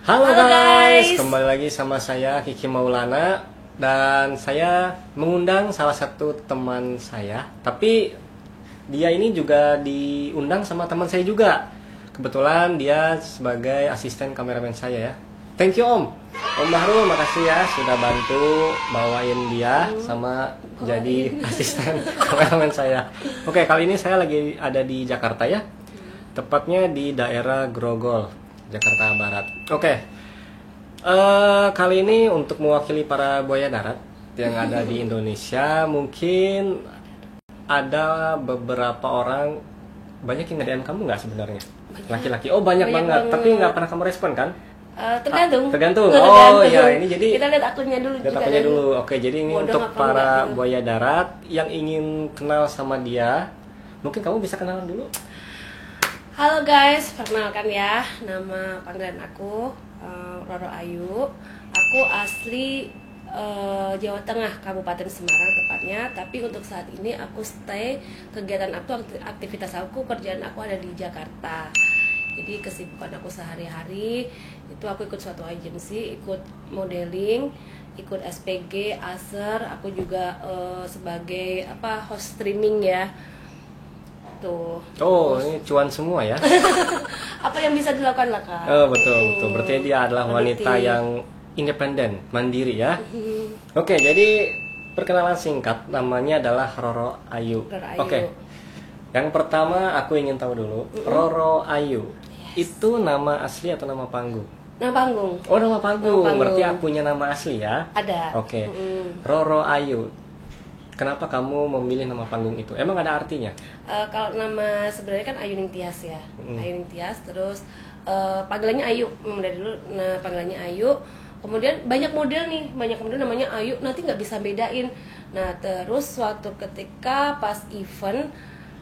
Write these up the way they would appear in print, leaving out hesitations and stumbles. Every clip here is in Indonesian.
Halo guys, kembali lagi sama saya Kiki Maulana. Dan saya mengundang salah satu teman saya, tapi dia ini juga diundang sama teman saya juga. Kebetulan dia sebagai asisten kameramen saya ya. Thank you Om Bahrul, makasih ya sudah bantu bawain dia sama jadi asisten kameramen saya. Oke, kali ini saya lagi ada di Jakarta ya, tepatnya di daerah Grogol, Jakarta Barat. Oke, kali ini untuk mewakili para buaya darat yang ada di Indonesia, mungkin ada beberapa orang, banyak yang nge-DM kamu nggak sebenarnya? Laki-laki. Oh banyak banget, tapi nggak pernah kamu respon kan? Tergantung. Oh ya, ini jadi kita lihat akunnya dulu. Lihat akunnya dulu. Oke, jadi ini untuk para buaya darat yang ingin kenal sama dia, mungkin kamu bisa kenalan dulu. Halo guys, perkenalkan ya, nama panggilan aku Roro Ayu. Aku asli Jawa Tengah, Kabupaten Semarang tepatnya. Tapi untuk saat ini aku stay, kegiatan aku, aktivitas aku, kerjaan aku ada di Jakarta. Jadi kesibukan aku sehari-hari itu aku ikut suatu agensi, ikut modeling, ikut SPG, Aser. Aku juga sebagai host streaming ya. Tuh. Oh, ini cuan semua ya. Apa yang bisa dilakukan lah Kak. Oh, betul. Berarti dia adalah wanita yang independen, mandiri ya. Oke, jadi perkenalan singkat, namanya adalah Roro Ayu. Oke. Yang pertama aku ingin tahu dulu, Roro Ayu itu nama asli atau nama panggung? Nama panggung. Oh, nama panggung. Berarti aku punya nama asli ya? Ada. Oke. Roro Ayu. Kenapa kamu memilih nama panggung itu? Emang ada artinya? Kalau nama sebenarnya kan Ayu Ningtyas ya. Ayu Ningtyas, terus panggilannya Ayu. Dari dulu panggilannya Ayu. Kemudian banyak model namanya Ayu, nanti nggak bisa bedain. Nah terus suatu ketika pas event,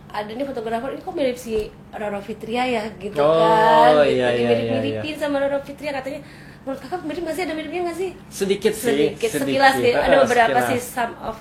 ada nih fotografer, ini kok mirip si Roro Fitria ya gitu kan. Iya, mirip-miripin sama Roro Fitria, katanya. Menurut kakak mirip nggak sih? Ada miripnya nggak sih? Sedikit sekilas sih. Ada beberapa sih, some of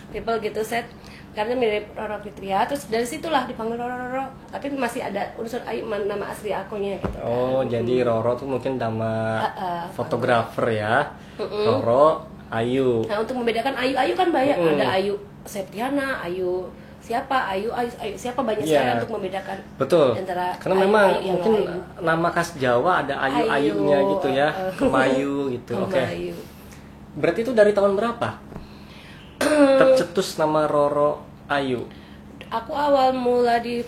people gitu set, karena mirip Roro Fitria. Terus dari situlah dipanggil Roro. Tapi masih ada unsur Ayu, nama asli akunya gitu kan. Oh, jadi Roro tuh mungkin nama fotografer ya. Roro Ayu. Nah, untuk membedakan Ayu kan banyak. Ada Ayu Septiana, Ayu siapa, Ayu siapa, banyak sekali untuk membedakan. Betul. Antara karena memang mungkin nama khas Jawa ada Ayu-ayunya gitu ya. Kemayu gitu. Oke. Berarti itu dari tahun berapa tercetus nama Roro Ayu? Aku awal mula di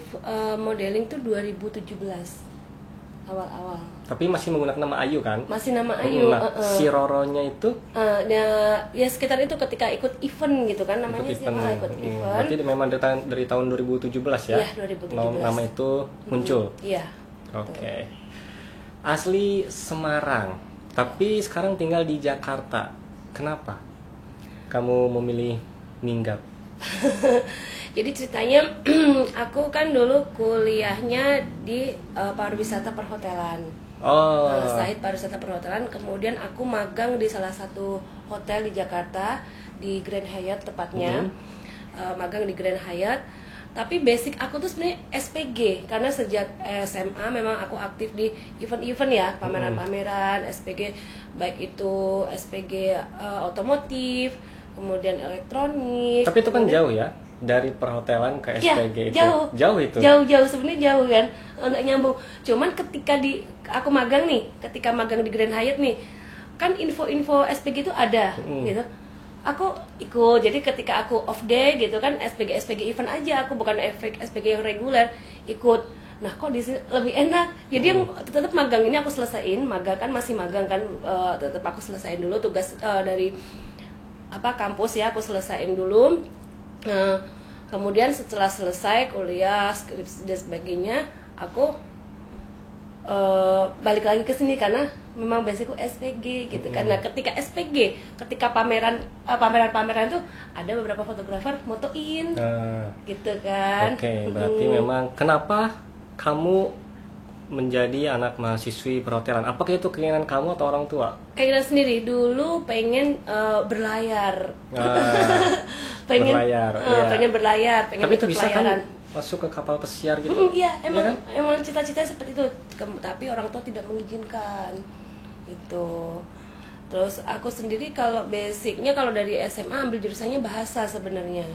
modeling tuh 2017 awal. Tapi masih menggunakan nama Ayu kan? Masih nama Ayu. Si Roronya itu? Ya sekitar itu ketika ikut event gitu kan, namanya ikut event. Berarti memang dari tahun 2017 ya? Iya, 2017. Nama itu muncul? Iya. Oke. Asli Semarang, tapi sekarang tinggal di Jakarta. Kenapa kamu memilih minggat? Jadi ceritanya aku kan dulu kuliahnya di pariwisata perhotelan. Sahid pariwisata perhotelan. Kemudian aku magang di salah satu hotel di Jakarta, di Grand Hyatt tepatnya. Magang di Grand Hyatt. Tapi basic aku tuh sebenarnya SPG, karena sejak SMA memang aku aktif di event-event ya, pameran-pameran SPG, baik itu SPG otomotif, kemudian elektronik. Tapi itu kan jauh ya, dari perhotelan ke SPG ya, itu. Jauh itu. Jauh sebenarnya jauh kan, untuk nyambung. Cuman ketika aku magang nih, ketika magang di Grand Hyatt nih, kan info-info SPG itu ada gitu. Aku ikut, jadi ketika aku off day gitu kan, SPG event aja, aku bukan SPG yang reguler, ikut. Nah kok di sini lebih enak, jadi yang tetap magang ini aku selesaiin, masih magang kan, tetap aku selesaiin dulu tugas dari kampus ya, aku selesaiin dulu. Kemudian setelah selesai kuliah, skripsi dan sebagainya, aku balik lagi ke sini karena memang basicku SPG gitu. Karena ketika SPG, ketika pameran tuh ada beberapa fotografer motoin, gitu kan. Oke, berarti memang kenapa kamu menjadi anak mahasiswi perhotelan? Apakah itu keinginan kamu atau orang tua? Keinginan sendiri. Dulu pengen berlayar. Pengen berlayar. Tapi itu bisa kan masuk ke kapal pesiar gitu? Iya, emang cita-cita seperti itu. Tapi orang tua tidak mengizinkan. gitu. Terus aku sendiri kalau basicnya kalau dari SMA ambil jurusannya bahasa sebenarnya.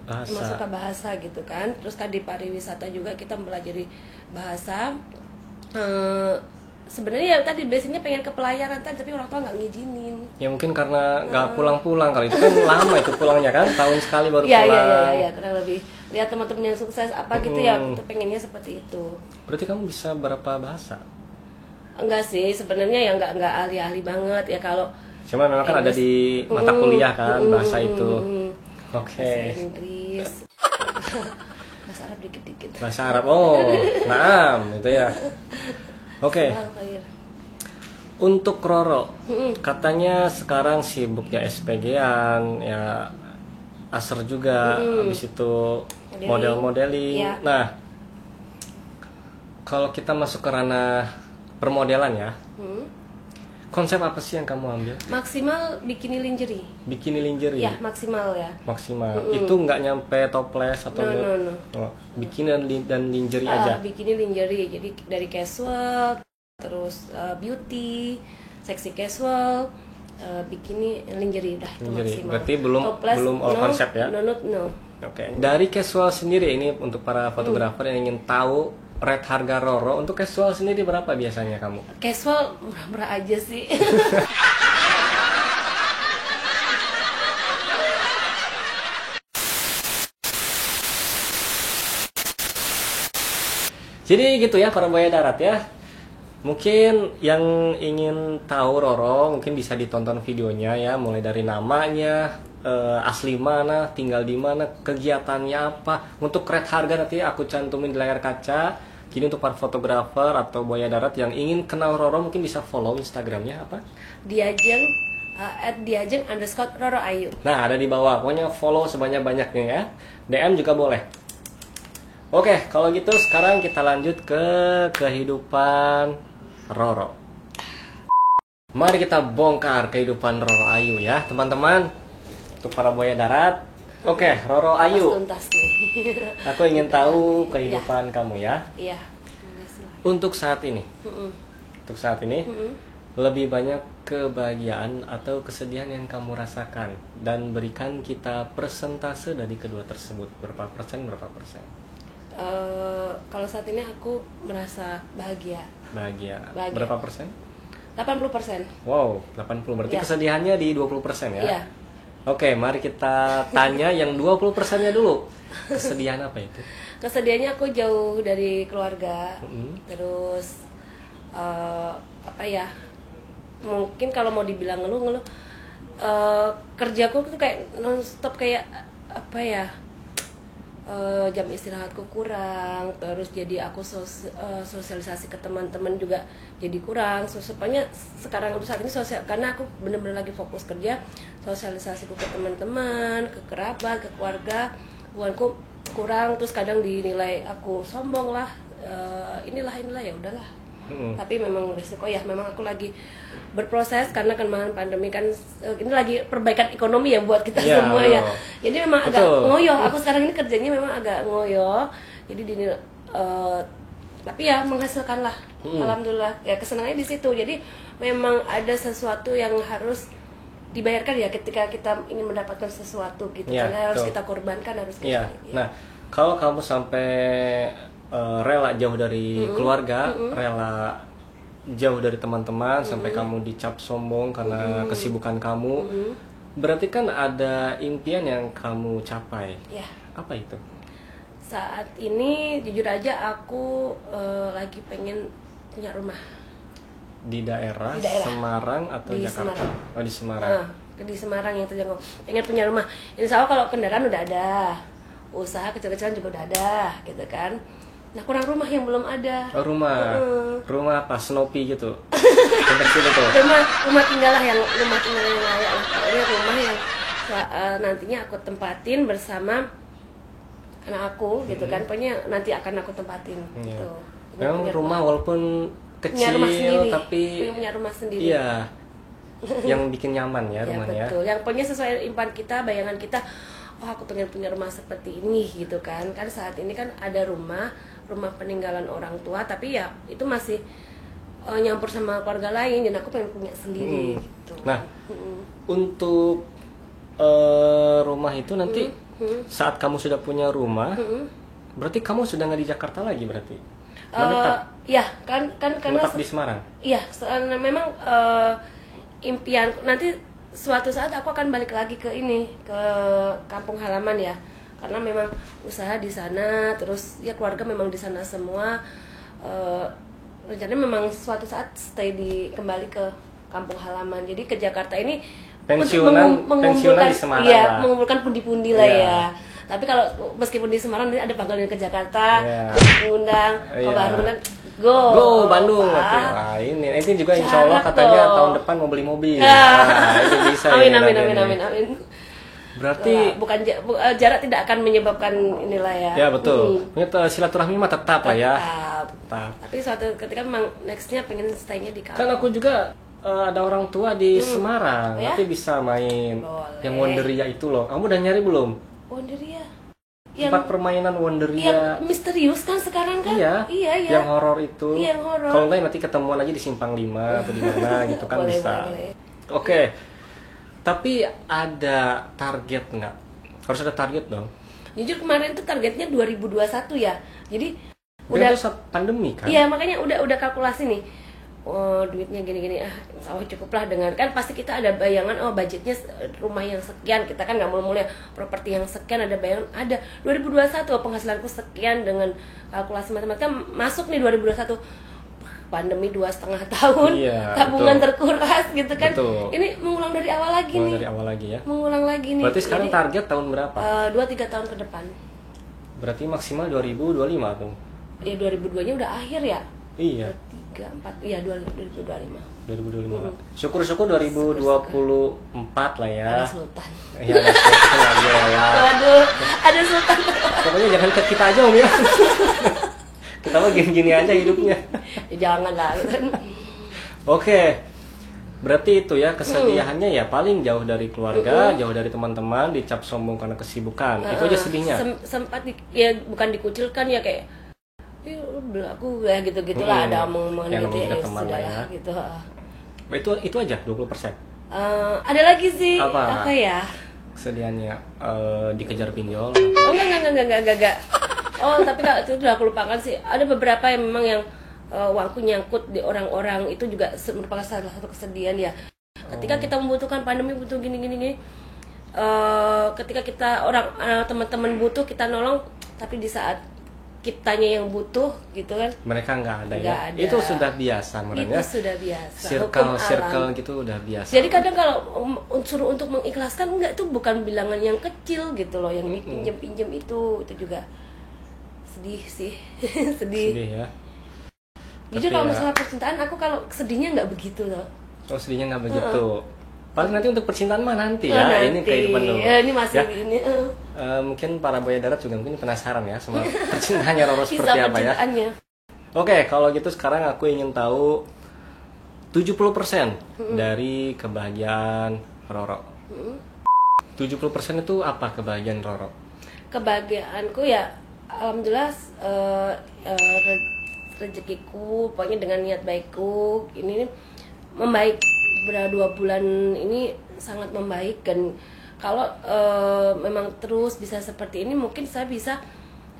Masuk ke bahasa gitu kan. Terus kan di pariwisata juga kita mempelajari bahasa. Sebenarnya ya tadi basicnya pengen ke pelayaran tadi, tapi orang tua nggak ngizinin. Ya mungkin karena nggak pulang-pulang kali itu kan lama itu pulangnya kan, tahun sekali baru ya, pulang. Iya, kurang lebih. Lihat teman-teman yang sukses apa gitu ya, tuh pengennya seperti itu. Berarti kamu bisa berapa bahasa? Enggak sih, sebenarnya ya nggak ahli-ahli banget ya kalau. Cuma memang kan ada di mata kuliah kan bahasa itu. Oke. Bahasa Inggris. Bahasa Arab dikit-dikit. Bahasa Arab. Oh, naam itu ya. Oke. Untuk Roro, katanya sekarang sibuk ya SPG-an, ya aser juga, habis itu model-modeling. Ya. Nah, kalau kita masuk ke ranah permodelan ya, konsep apa sih yang kamu ambil? Maksimal bikini lingerie. Bikini lingerie? Ya, maksimal ya. Maksimal. Itu nggak nyampe toples atau No. Oh, bikini dan lingerie aja? Bikini lingerie, jadi dari casual, terus beauty, sexy casual, bikini lingerie udah itu maksimal. Berarti belum all konsep ya? No. Oke. Dari casual sendiri ini untuk para fotografer yang ingin tahu rate harga Roro, untuk casual sendiri berapa biasanya kamu? Casual murah-murah aja sih. Jadi gitu ya para buaya darat ya. Mungkin yang ingin tahu Roro mungkin bisa ditonton videonya ya, mulai dari namanya, asli mana, tinggal di mana, kegiatannya apa. Untuk rate harga nanti aku cantumin di layar kaca. Jadi untuk para fotografer atau buaya darat yang ingin kenal Roro mungkin bisa follow Instagramnya apa? Diajeng @diajeng_Roro Ayu. Nah ada di bawah, pokoknya follow sebanyak-banyaknya ya. DM juga boleh. Oke, kalau gitu sekarang kita lanjut ke kehidupan Roro. Mari kita bongkar kehidupan Roro Ayu ya teman-teman. Untuk para buaya darat. Oke, Roro Ayu. Tuntas nih. Aku ingin tahu kehidupan kamu ya. Iya. Untuk saat ini. Untuk saat ini lebih banyak kebahagiaan atau kesedihan yang kamu rasakan, dan berikan kita persentase dari kedua tersebut, berapa persen? Kalau saat ini aku merasa bahagia. Bahagia. Berapa persen? 80%. Wow, 80. Berarti Ya. Kesedihannya di 20% ya? Iya. Oke, mari kita tanya yang 20%-nya dulu. Kesedihan apa itu? Kesedihannya aku jauh dari keluarga. Terus apa ya? Mungkin kalau mau dibilang ngeluh, kerjaku tuh kayak nonstop, kayak apa ya? Jam istirahatku kurang, terus jadi aku sosialisasi ke teman-teman juga jadi kurang. Supaya sekarang untuk saat ini karena aku bener-bener lagi fokus kerja, sosialisasiku ke teman-teman, ke kerabat, ke keluarga, hubunganku kurang. Terus kadang dinilai aku sombong lah, inilah ya udahlah. Tapi memang risiko ya, memang aku lagi berproses karena kemarin pandemi kan, ini lagi perbaikan ekonomi ya buat kita semua ya. Jadi memang agak ngoyo. Aku sekarang ini kerjanya memang agak ngoyo. Jadi tapi ya menghasilkan lah. Alhamdulillah ya, kesenangannya di situ. Jadi memang ada sesuatu yang harus dibayarkan ya ketika kita ingin mendapatkan sesuatu gitu. Karena harus kita korbankan, harus kita. Nah, kalau kamu sampai rela jauh dari keluarga, rela jauh dari teman-teman, sampai kamu dicap sombong karena kesibukan kamu, berarti kan ada impian yang kamu capai. Ya. Apa itu? Saat ini jujur aja aku lagi pengen punya rumah. Di daerah Semarang atau di Jakarta? Semarang. Oh, di Semarang. Di Semarang yang terjangkau. Pengen punya rumah. Insya Allah kalau kendaraan udah ada, usaha kecil-kecilan juga udah ada, gitu kan. Nah, kurang rumah yang belum ada. Oh, rumah. Rumah apa? Snoopy gitu. Rumah tinggal yang layak lah. Pokoknya rumah yang nantinya aku tempatin bersama anak aku, gitu kan. Pokoknya nanti akan aku tempatin. Gitu. Memang rumah walaupun kecil tapi punya rumah sendiri. Iya. Yang bikin nyaman ya rumahnya. Betul. Yang punya sesuai impian kita, bayangan kita. Oh, aku pengen punya rumah seperti ini, gitu kan. Kan saat ini kan ada rumah peninggalan orang tua, tapi ya itu masih nyampur sama keluarga lain, dan aku pengen punya sendiri gitu. Nah, untuk rumah itu nanti saat kamu sudah punya rumah, berarti kamu sudah nggak di Jakarta lagi berarti? Ya kan karena menetap di Semarang. Iya, memang impian nanti suatu saat aku akan balik lagi ke ke kampung halaman ya, karena memang usaha di sana, terus ya keluarga memang di sana semua. Rencananya memang suatu saat kembali ke kampung halaman. Jadi ke Jakarta ini pensiunan di Semarang iya, lah. mengumpulkan pundi-pundi lah ya. Tapi kalau meskipun di Semarang nanti ada panggilan ke Jakarta, mengundang ke Bandung kan, go Bandung. Wah, ini juga insya Allah katanya tahun depan mau beli mobil. Nah, itu bisa. Amin. Berarti bukan jarak tidak akan menyebabkan inilah ya. Ya betul. Silaturahmi mah tetap lah ya. Tetap. Tapi suatu ketika memang nextnya pengen stay-nya di kampung. Kan aku juga ada orang tua di Semarang, ya? nanti bisa main. Boleh. Yang Wonderia itu loh. Kamu udah nyari belum? Wonderia. Tempat permainan Wonderia. Yang misterius kan sekarang kan? Iya. Yang horor itu. Iya, yang horor. Kalau enggak nanti ketemuan aja di Simpang 5 atau di mana gitu kan boleh, bisa. Boleh. Oke. Tapi ada target nggak? Harus ada target dong. Jujur kemarin tuh targetnya 2021 ya. Jadi udah saat pandemi kan? Iya, makanya udah kalkulasi nih. Oh, duitnya gini-gini, oh cukuplah dengan, kan pasti kita ada bayangan, oh budgetnya rumah yang sekian, kita kan nggak mulai properti yang sekian, ada bayangan, ada 2021 penghasilanku sekian, dengan kalkulasi matematika masuk nih 2021, pandemi 2,5 tahun, tabungan terkuras gitu kan. Betul. Ini mengulang dari awal lagi nih. Dari awal lagi ya. Mengulang lagi nih. Berarti sekarang target tahun berapa? 2-3 tahun ke depan. Berarti maksimal 2025 tuh. Ya 2002-nya udah akhir ya. Iya. 3, 4, iya 2025. 2025. Syukur-syukur 2024 lah ya. Ada sultan. Iya, ada sultan lagi ya. Waduh, ada sultan. Pokoknya jangan ke kita aja Om ya. Kita mah gini-gini aja hidupnya. Ya jangan lah. Oke. Berarti itu ya kesedihannya ya paling jauh dari keluarga, jauh dari teman-teman, dicap sombong karena kesibukan. Itu aja sedihnya. Sempat ya bukan dikucilkan ya, kayak aku ya gitu-gitulah, ada omongan gitu ya, sudah lah gitu. Itu aja 20%. Ada lagi sih apa ya? Kesedihannya dikejar pinjol. Oh enggak. Oh, tapi kalau itu udah aku lupakan sih. Ada beberapa yang memang yang uangku nyangkut di orang-orang, itu juga merupakan salah satu kesedihan ya. Ketika kita membutuhkan, pandemi butuh gini. Ketika kita teman-teman butuh, kita nolong, tapi di saat kitanya yang butuh gitu kan, mereka nggak ada. Ada. Itu sudah biasa mereka. Itu sudah biasa. Circle gitu udah biasa. Jadi kadang kalau suruh untuk mengikhlaskan, enggak, itu bukan bilangan yang kecil gitu loh, yang pinjem itu juga sedih sih. sedih ya. Jujur kalau masalah percintaan, aku kalau sedihnya nggak begitu loh. Oh, sedihnya nggak begitu. Paling nanti untuk percintaan mah nanti ya. Ini kehidupan dulu. Ini masih ya. ini. Mungkin para buaya darat juga mungkin penasaran ya sama percintaannya Roro seperti apa ya. Oke, kalau gitu sekarang aku ingin tahu 70% dari kebahagiaan Roro. 70% itu apa kebahagiaan Roro? Kebahagiaanku ya alhamdulillah, rezekiku pokoknya dengan niat baikku ini membaik. Beberapa 2 bulan ini sangat membaik, dan kalau memang terus bisa seperti ini, mungkin saya bisa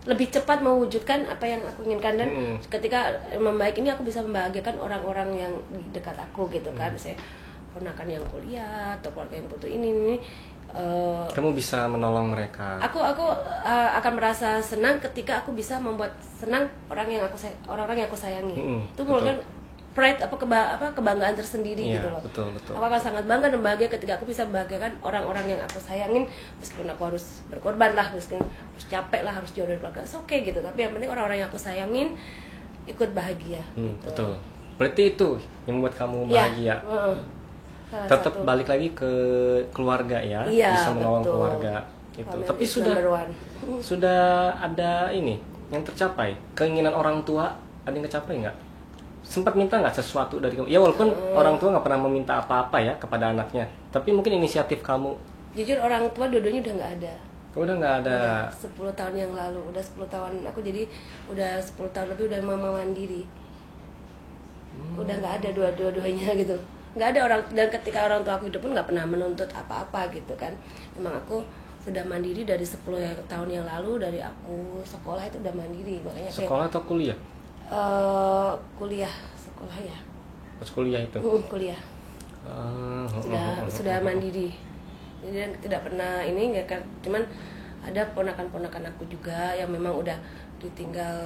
lebih cepat mewujudkan apa yang aku inginkan, dan ketika membaik ini aku bisa membahagiakan orang-orang yang di dekat aku gitu kan. Saya ponakan yang kuliah atau keluarga yang butuh ini. Kamu bisa menolong mereka. Aku akan merasa senang ketika aku bisa membuat senang orang-orang yang aku sayangi. Itu merupakan pride kebanggaan tersendiri gitu loh. Betul. Aku akan sangat bangga dan bahagia ketika aku bisa membahagiakan orang-orang yang aku sayangin, meskipun aku harus berkorban lah, meskipun harus capek lah, harus jauh dari keluarga, oke gitu. Tapi yang penting orang-orang yang aku sayangin ikut bahagia. Gitu. Betul. Berarti itu yang membuat kamu bahagia. Tetap balik lagi ke keluarga ya, bisa menolong keluarga itu. Tapi sudah ada ini yang tercapai, keinginan orang tua ada yang tercapai nggak? Sempat minta nggak sesuatu dari kamu? Ya walaupun orang tua nggak pernah meminta apa-apa ya kepada anaknya, tapi mungkin inisiatif kamu. Jujur orang tua dua-duanya udah nggak ada. Udah nggak ada. Udah 10 tahun yang lalu, udah 10 tahun aku, jadi udah 10 tahun lebih udah mama mandiri. Udah nggak ada dua-duanya gitu. Nggak ada orang, dan ketika orang tua aku hidup pun nggak pernah menuntut apa-apa gitu kan. Memang aku sudah mandiri dari 10 tahun yang lalu. Dari aku sekolah itu udah mandiri, makanya kayak Sekolah atau kuliah? kuliah, sekolah ya. Pas kuliah itu. Kuliah. Sudah mandiri. Jadi tidak pernah ini nggak kan, cuman ada ponakan-ponakan aku juga yang memang udah ditinggal,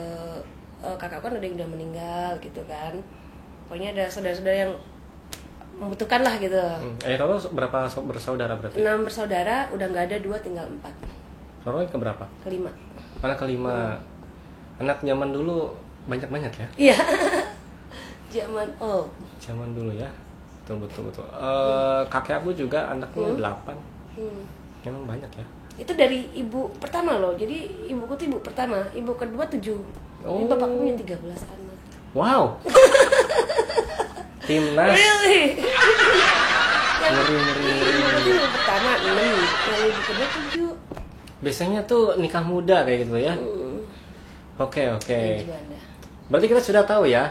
kakak kan udah meninggal gitu kan. Pokoknya ada saudara-saudara yang membutuhkan lah gitu. Roro berapa bersaudara berarti? 6 bersaudara, udah nggak ada 2, tinggal 4. Roro yang keberapa? Kelima. Anak kelima. Anak zaman dulu banyak-banyak ya? Iya. Zaman dulu ya. Betul. Kakek aku juga anaknya 8. Memang banyak ya. Itu dari ibu pertama loh. Jadi ibuku tuh ibu pertama, ibu kedua 7. Jadi bapakku punya 13 anak. Wow. Timnas. Really? Ngeri. Ibu pertama 6, yang ibu kedua 7. Biasanya tuh nikah muda kayak gitu ya. Oke. Gimana? Berarti kita sudah tahu ya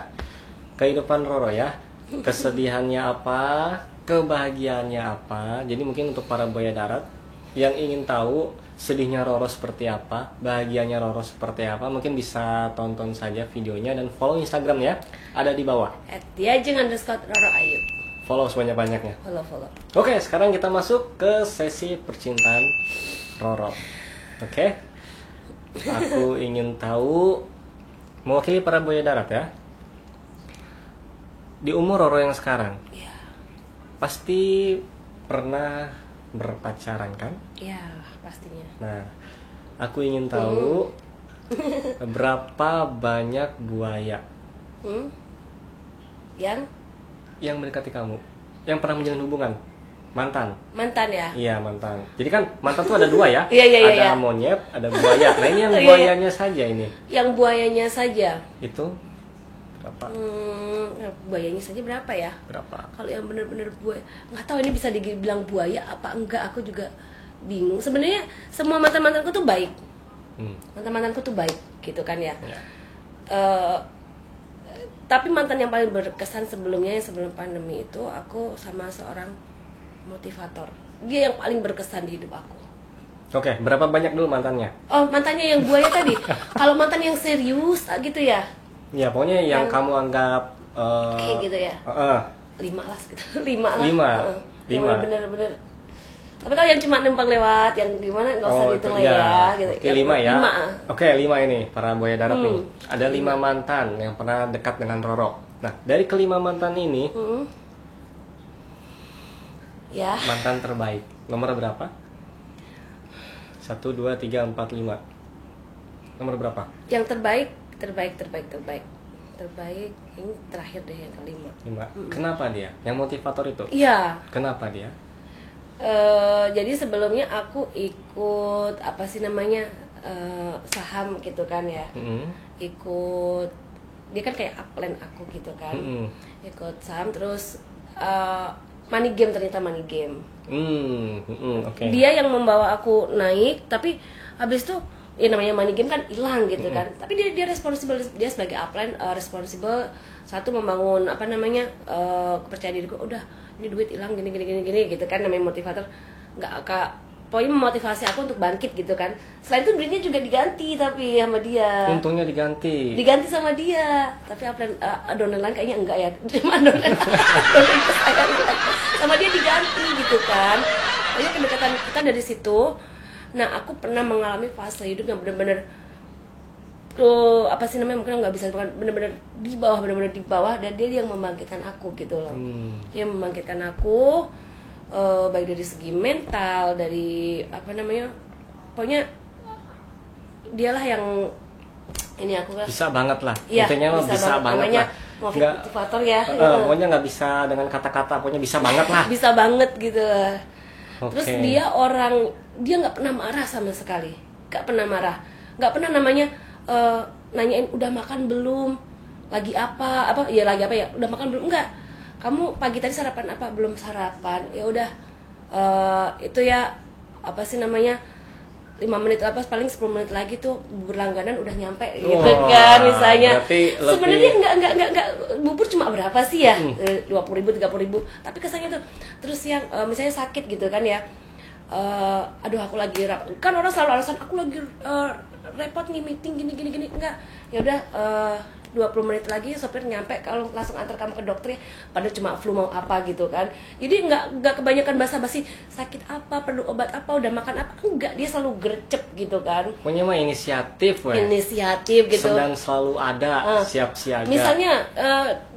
kehidupan Roro ya. Kesedihannya apa, kebahagiaannya apa. Jadi mungkin untuk para buaya darat yang ingin tahu sedihnya Roro seperti apa, bahagianya Roro seperti apa, mungkin bisa tonton saja videonya dan follow Instagram ya, ada di bawah. @diajeng_roro_ayu. Follow sebanyak-banyaknya. Follow. Oke, sekarang kita masuk ke sesi percintaan Roro. Oke. Aku ingin tahu, mewakili para buaya darat ya. Di umur Roro yang sekarang, Iya. pasti pernah berpacaran kan? Iya, pastinya. Nah, aku ingin tahu berapa banyak buaya yang mendekati kamu, yang pernah menjalin hubungan, mantan ya. Iya, mantan. Jadi kan mantan tuh ada 2 ya. Iya. Ada monyet, ada buaya. Nah, ini yang buayanya saja ini. Yang buayanya saja. Itu berapa? Buayanya saja berapa ya? Berapa? Kalau yang benar-benar buaya, nggak tahu ini bisa dibilang buaya apa enggak, aku juga bingung. Sebenarnya semua mantan-mantanku tuh baik. Mantan-mantanku tuh baik gitu kan ya. Tapi mantan yang paling berkesan sebelumnya, yang sebelum pandemi itu, aku sama seorang motivator. Dia yang paling berkesan di hidup aku. Oke, berapa banyak dulu mantannya? Oh, mantannya yang buaya tadi. Kalau mantan yang serius gitu ya. Ya, pokoknya yang kamu anggap kayak gitu ya. 5 lah sekitar 5 lah. 5. Bener-bener. Tapi kalau yang cuma numpang lewat, yang gimana nggak usah dihitung lah ya. Gitu. Oke, 5 ya. 5. Oke, 5 ini para buaya darat nih. Ada 5 mantan yang pernah dekat dengan Roro. Nah, dari kelima mantan ini, Ya. mantan terbaik nomor berapa? 1, 2, 3, 4, 5. Nomor berapa? Yang terbaik ini terakhir deh, yang kelima. 5. Kenapa dia? Yang motivator itu? Iya. Kenapa dia? Jadi sebelumnya aku ikut apa sih namanya, saham gitu kan ya. Ikut, dia kan kayak upline aku gitu kan. Ikut saham, terus money game, ternyata money game. Okay. Dia yang membawa aku naik, tapi habis itu ya namanya money game kan hilang gitu kan. Tapi dia responsible, dia sebagai upline responsible, satu membangun apa namanya, kepercayaan diriku. Udah, ini duit hilang gini gitu kan, namanya motivator. Pokoknya memotivasi aku untuk bangkit gitu kan. Selain itu duitnya juga diganti tapi sama dia. Untungnya diganti Sama dia. Tapi upline adonan lain kayaknya enggak ya. Cuma adonan sama dia diganti gitu kan. Pokoknya kedekatan kita dari situ. Nah, aku pernah mengalami fase hidup yang benar-benar apa sih namanya, mungkin nggak bisa, benar-benar di bawah, dan dia yang membangkitkan aku gitu loh. Dia membangkitkan aku, baik dari segi mental, dari apa namanya, pokoknya dialah yang ini aku kan bisa banget lah. Ya, intinya mah bisa banget namanya lah. Motivator ya. Pokoknya nggak bisa dengan kata-kata, pokoknya bisa banget lah. Bisa banget gitu. Terus Okay. dia nggak pernah marah sama sekali, nggak pernah marah, nggak pernah namanya nanyain udah makan belum, lagi apa ya, udah makan belum, enggak. Kamu pagi tadi sarapan apa? Belum sarapan. Ya udah, itu ya apa sih namanya, menit apa paling 10 menit lagi tuh berlangganan udah nyampe gitu kan misalnya. Sebenarnya enggak bubur cuma berapa sih ya? 20.000 30.000. Tapi kesannya tuh terus yang misalnya sakit gitu kan ya. Aduh aku lagi kan orang selalu alasan aku lagi repot nih meeting gini enggak. Ya udah 20 menit lagi sopir nyampe kalau langsung antar kamu ke dokter ya, padahal cuma flu mau apa gitu kan. Jadi nggak kebanyakan basa-basi sakit apa, perlu obat apa, udah makan apa, enggak, dia selalu gercep gitu kan. Pokoknya mah inisiatif gitu. Sedang selalu ada siap siaga. Misalnya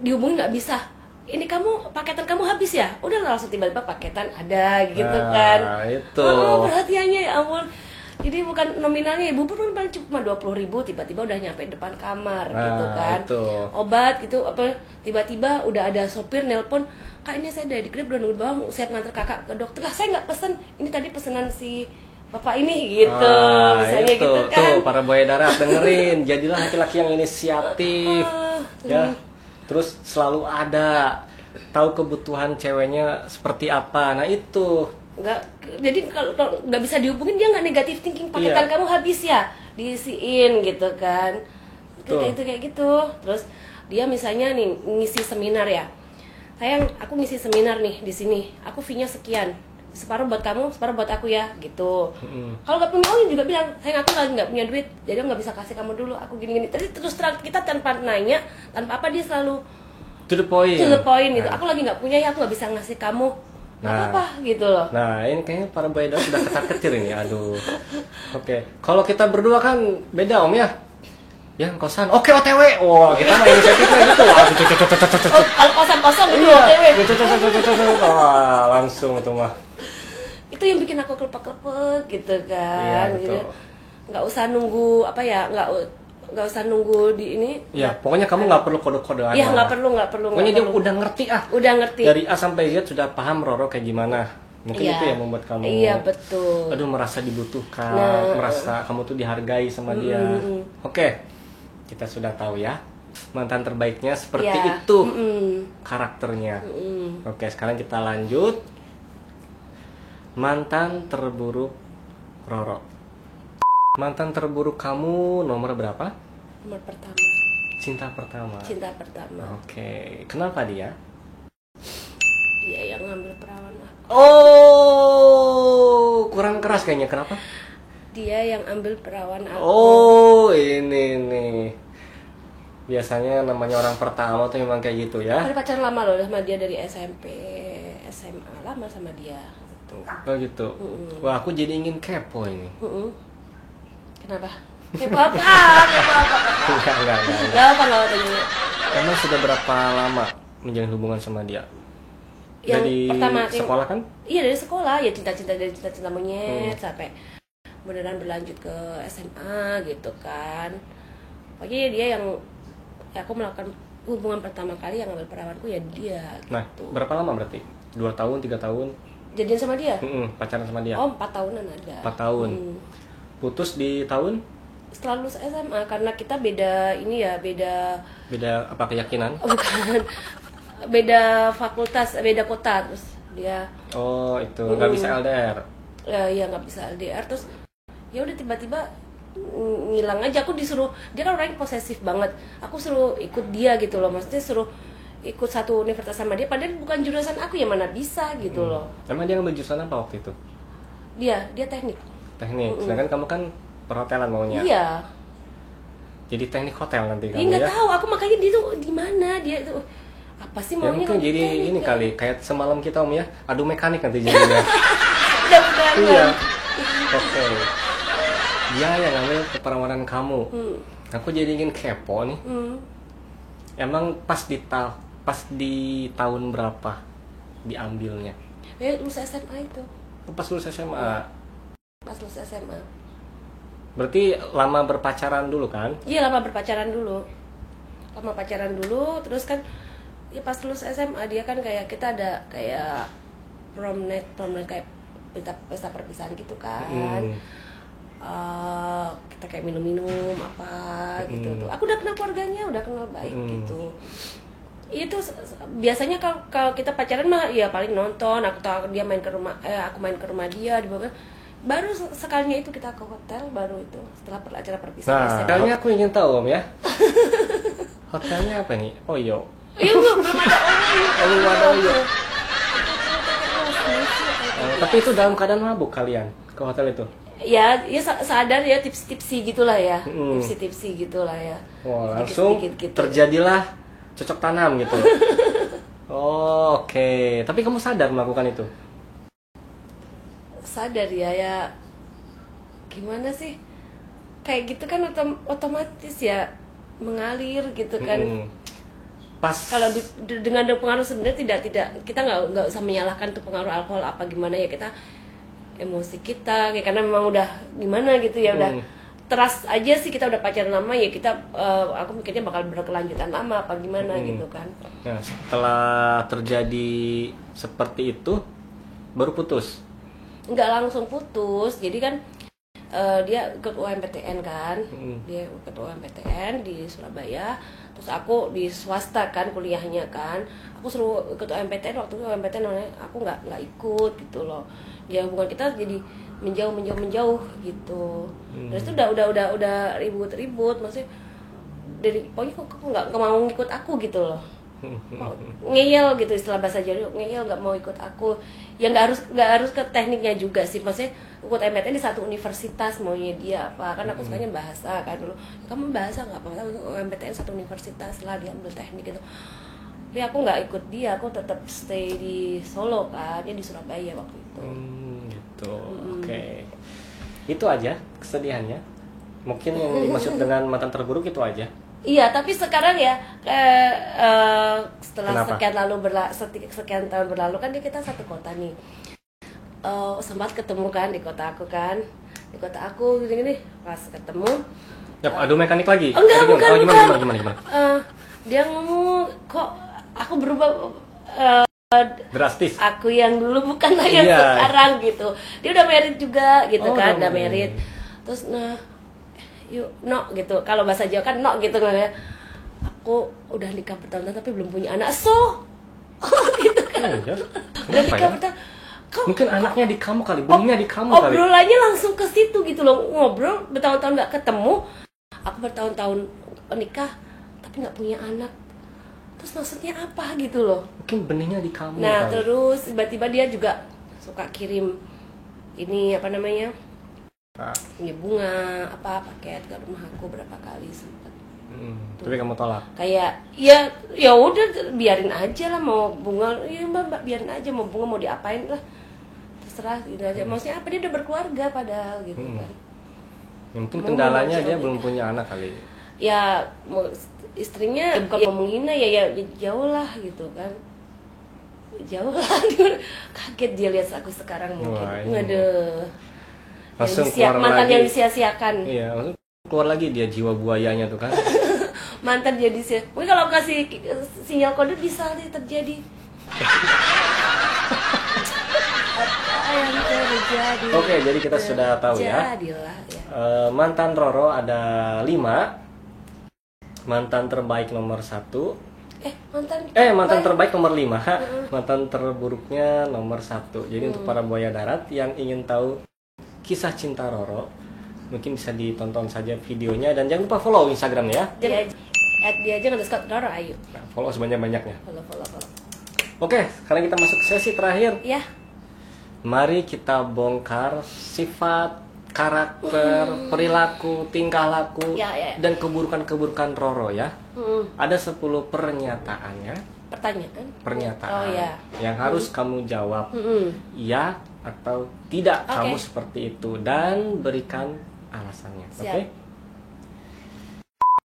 dihubungin nggak bisa, ini kamu paketan kamu habis ya, udah langsung tiba-tiba paketan ada gitu kan. Itu perhatiannya ya ampun. Jadi bukan nominalnya, bubur paling cuma 20.000, tiba-tiba udah nyampe depan kamar gitu kan. Obat gitu apa tiba-tiba udah ada sopir nelpon, "Kak, ini saya dari Grab udah nunggu bawah, siap nganter kakak ke dokter." Lah, saya nggak pesen, ini tadi pesanan si bapak ini gitu. Misalnya itu, gitu kan. Tuh, para buaya darat dengerin, jadilah laki-laki yang inisiatif. Ya. Terus selalu ada tahu kebutuhan ceweknya seperti apa. Nah, itu jadi kalau nggak bisa dihubungin, dia nggak negatif thinking, paketan kamu habis ya, diisiin gitu kan. Kayak gitu. Terus dia misalnya nih ngisi seminar ya, sayang aku ngisi seminar nih di sini, aku fee-nya sekian, separuh buat kamu, separuh buat aku ya gitu. Kalau nggak punya uang juga bilang, sayang aku nggak punya duit, jadi aku nggak bisa kasih kamu dulu, aku gini. Terus terang kita tanpa nanya, tanpa apa, dia selalu to the point gitu. Aku lagi nggak punya ya, aku nggak bisa ngasih kamu. Apa gitu loh. Nah, ini kayaknya para buaya darat sudah ketar-ketir ini. Aduh. Oke. Kalau kita berdua kan beda, Om ya. Ya, kosan. Oke, OTW. Wah, kita mah inisiatifnya gitu. Kalau kosan kosong itu OTW. Wah, langsung tuh mah. Itu yang bikin aku kelepek-kelepek gitu kan. Iya, gitu. Nggak usah nunggu apa ya, nggak usah nunggu di ini. Ya, pokoknya kamu nggak perlu kode-kodean. Iya, nggak perlu. Pokoknya dia udah ngerti ah. Udah ngerti. Dari A sampai Z sudah paham Roro kayak gimana. Mungkin itu yang membuat kamu. Iya, betul. Aduh, merasa dibutuhkan, merasa kamu tuh dihargai sama dia. Oke. Kita sudah tahu ya. Mantan terbaiknya seperti itu. Karakternya. Oke, sekarang kita lanjut. Mantan terburuk Roro. Mantan terburuk kamu nomor berapa? Nomor pertama. Cinta pertama. Oke. Kenapa dia? Dia yang ngambil perawan aku. Oh, kurang keras kayaknya. Kenapa? Dia yang ambil perawan aku. Oh, ini nih. Biasanya namanya orang pertama tuh memang kayak gitu ya. Ada pacaran lama loh sama dia dari SMP, SMA, lama sama dia. Oh gitu. Wah, aku jadi ingin kepo ini. Kenapa? Kepo apa? Enggak apa tanya. Emang sudah berapa lama menjalin hubungan sama dia? Yang dari pertama sekolah kan? Iya, dari sekolah ya, cinta-cinta monyet sampai beneran berlanjut ke SMA gitu kan. Pokoknya dia yang aku melakukan hubungan pertama kali yang ngambil perawanku ya dia. Nah, gitu. Berapa lama berarti? 2 tahun, 3 tahun? Jadian sama dia? Pacaran sama dia? Oh, 4 tahunan ada. 4 tahun. Putus di tahun? Setelah lulus SMA, karena kita beda apa keyakinan? Oh, bukan. Beda fakultas, beda kota. Terus dia itu nggak bisa LDR? Ya nggak bisa LDR. Terus ya udah tiba-tiba ngilang aja. Aku disuruh, dia kan orangnya posesif banget, aku suruh ikut dia gitu loh, maksudnya suruh ikut satu universitas sama dia, padahal bukan jurusan aku, ya mana bisa gitu loh. Emang dia ngambil jurusan apa waktu itu? Dia teknik. Sedangkan kamu kan perhotelan maunya. Iya. Jadi teknik hotel nanti kamu ya nggak tahu, aku makanya dia tuh di mana, dia tuh apa sih maunya. Mungkin jadi teknik, ini kali kayak semalam kita Om ya, adu mekanik nanti jadinya. Iya. Oke. Dia yang ngambil keperawanan kamu. Aku jadi ingin kepo nih. Emang pas di tahun berapa diambilnya? Lulus SMA itu. Pas lulus SMA. Pas lulus SMA. Berarti lama berpacaran dulu kan? Iya, lama berpacaran dulu. Terus kan ya pas lulus SMA dia kan kayak kita ada kayak prom night kayak pesta perpisahan gitu kan. Kita kayak minum apa gitu tuh. Aku udah kenal keluarganya, udah kenal baik gitu. Itu biasanya kalau kita pacaran mah ya paling nonton, aku tahu dia main ke rumah, aku main ke rumah dia di bawah. baru sekalinya itu kita ke hotel, baru itu setelah acara perpisahan. Nah, hotelnya aku ingin tahu Om ya. Hotelnya apa nih? Oyo. Iya, belum ada Oyo. Belum ada Oyo. Tapi itu dalam keadaan mabuk kalian ke hotel itu? Ya sadar ya, tipsi-tipsi gitulah ya. Tipsi-tipsi gitulah ya. Wah, langsung gitu. Terjadilah cocok tanam gitu. Oh, oke. Tapi kamu sadar melakukan itu? Sadar ya gimana sih, kayak gitu kan otomatis ya mengalir gitu kan. Pas kalau dengan pengaruh sebenarnya tidak kita nggak usah menyalahkan tuh pengaruh alkohol apa gimana ya, kita emosi kita kayak, karena memang udah gimana gitu ya, udah trust aja sih, kita udah pacaran lama ya, kita aku mikirnya bakal berkelanjutan lama apa gimana gitu kan. Nah, setelah terjadi seperti itu baru putus? Nggak langsung putus, jadi kan dia ikut UMPTN kan, dia ikut UMPTN di Surabaya, terus aku di swasta kan kuliahnya kan, aku suruh ikut UMPTN, waktu itu UMPTN aku nggak ikut gitu loh, ya hubungan kita jadi menjauh gitu. Terus itu udah ribut, maksudnya dari pokoknya kok nggak mau ngikut aku gitu loh. Ngeyel gitu, istilah bahasa Jawa, ngeyel, nggak mau ikut aku. Ya nggak harus ke tekniknya juga sih, maksudnya ikut MBTN di satu universitas maunya dia apa, kan aku sukanya bahasa kan dulu, kamu bahasa nggak apa-apa, MBTN satu universitas lah, dia ambil teknik gitu. Tapi aku nggak ikut dia, aku tetap stay di Solo kan, dia di Surabaya waktu itu. Gitu. Oke. Itu aja kesedihannya, mungkin yang dimaksud dengan mantan terburuk itu aja. Iya, tapi sekarang ya setelah Kenapa? sekian tahun berlalu kan kita satu kota nih. Sempat ketemu kan di kota aku kan, di kota aku gini pas ketemu. Ya, adu mekanik lagi? Enggak, bukan. Gimana? Dia ngomong kok aku berubah drastis. Aku yang dulu bukan yang sekarang gitu. Dia udah married juga gitu kan, udah married. Terus yuk no gitu, kalau bahasa Jawa kan no gitu kan ya, aku udah nikah bertahun-tahun tapi belum punya anak, gitu kan. Udah nikah bertahun, mungkin anaknya di kamu kali, bunyinya di kamu kali. Obrolannya langsung ke situ gitu loh, ngobrol bertahun-tahun nggak ketemu, aku bertahun-tahun nikah tapi nggak punya anak, terus maksudnya apa gitu loh. Mungkin benihnya di kamu Nah kali. terus tiba-tiba dia juga suka kirim ini apa namanya, ya bunga apa paket ke rumah aku berapa kali sempat. Tapi kamu tolak? Kayak ya udah biarin aja lah, mau bunga ya mbak biarin aja, mau bunga mau diapain lah terserah gitu aja. Maksudnya apa, dia udah berkeluarga padahal gitu kan. Mungkin kendalanya dia belum punya anak kali. Ya istrinya bukan ngomongin ya jauh lah gitu kan, jauh lah. Kaget dia lihat aku sekarang mungkin. Waduh. Langsung keluar mantan lagi. Yang disia-siakan. Iya, langsung keluar lagi dia jiwa buayanya tuh kan. Mantan jadi mungkin kalau kasih sinyal kode bisa nih terjadi. Oke, jadi kita sudah tahu ya. Mantan Roro ada 5. Mantan terbaik nomor 1. Mantan terbaik nomor 5. Mantan terburuknya nomor 1. Jadi untuk para buaya darat yang ingin tahu kisah cinta Roro, mungkin bisa ditonton saja videonya, dan jangan lupa follow Instagramnya ya. Dia aja _Roro Ayu. Nah, follow sebanyak-banyaknya. Follow. Oke, sekarang kita masuk ke sesi terakhir. Ya. Mari kita bongkar sifat, karakter, perilaku, tingkah laku, dan keburukan-keburukan Roro ya. Ada 10 pernyataannya. Pernyataan. Yang harus kamu jawab ya atau tidak, kamu seperti itu, dan berikan alasannya.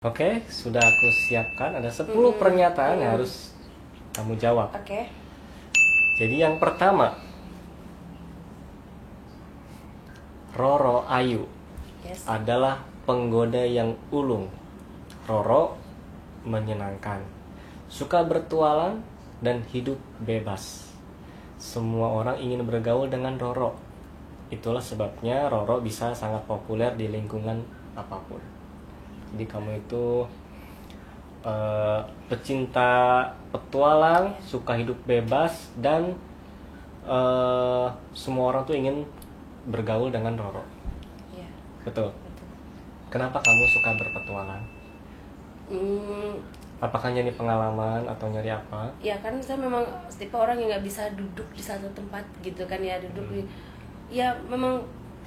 Oke, sudah aku siapkan. Ada 10 pernyataan yang harus kamu jawab. Jadi yang pertama, Roro Ayu adalah penggoda yang ulung. Roro menyenangkan, suka bertualang dan hidup bebas. Semua orang ingin bergaul dengan Roro. Itulah sebabnya Roro bisa sangat populer di lingkungan apapun. Jadi kamu itu pecinta petualang, suka hidup bebas, dan semua orang tuh ingin bergaul dengan Roro. Iya. Betul. Betul. Kenapa kamu suka berpetualang? Apakah nyari pengalaman atau nyari apa? Ya kan saya memang tipe orang yang nggak bisa duduk di satu tempat gitu kan ya, duduk di, ya memang